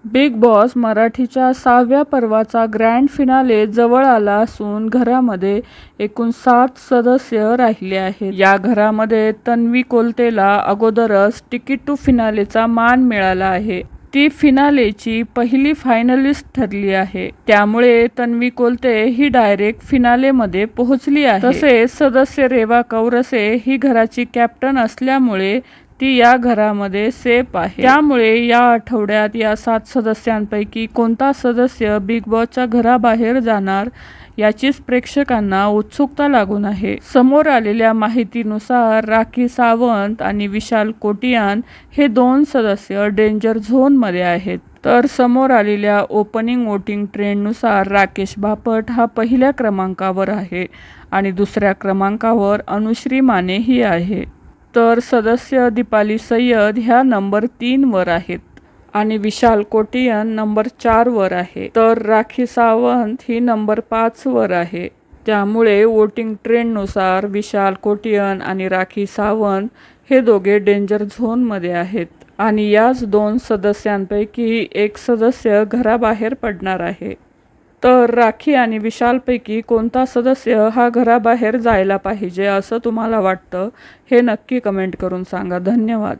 Big boss मराठीच्या 6व्या पर्वाचा ग्रँड फिनाले जवळ आला असून घरामध्ये एकूण 7 सदस्य राहिले आहेत। या घरामध्ये तन्वी कोलतेला अगोदरच तिकीट टू फिनालेचा मान मिळाला आहे। ती फिनालेची पहिली फायनलिस्ट ठरली आहे। त्यामुळे तन्वी कोलते ही डायरेक्ट फिनालेमध्ये पोहोचली आहे। तसेच सदस्य रेवा कौरसे ही घराची कॅप्टन असल्यामुळे ती या घरामध्ये सेफ आहे। त्यामुळे या आठवड्यात या 7 सदस्यांपैकी कोणता सदस्य बिग बॉसच्या घराबाहेर जाणार याचीच प्रेक्षकांना उत्सुकता लागून आहे। समोर आलेल्या माहितीनुसार राखी सावंत आणि विशाल कोटियान हे 2 सदस्य डेंजर झोनमध्ये आहेत। तर समोर आलेल्या ओपनिंग वोटिंग ट्रेंडनुसार राकेश बापट हा पहिल्या क्रमांकावर आहे आणि दुसऱ्या क्रमांकावर अनुश्री माने ही आहे। तर सदस्य दीपाली सय्यद ह्या नंबर 3 वर आहेत आणि विशाल कोटियान नंबर 4 वर आहे। तर राखी सावंत ही नंबर 5 वर आहे। त्यामुळे वोटिंग ट्रेंडनुसार विशाल कोटियान आणि राखी सावंत हे दोघे डेंजर झोनमध्ये आहेत आणि याच 2 सदस्यांपैकी एक सदस्य घराबाहेर पडणार आहे। तर राखी आणि विशालपैकी कोणता सदस्य हा घराबाहेर जायला पाहिजे असं तुम्हाला वाटतं हे नक्की कमेंट करून सांगा। धन्यवाद।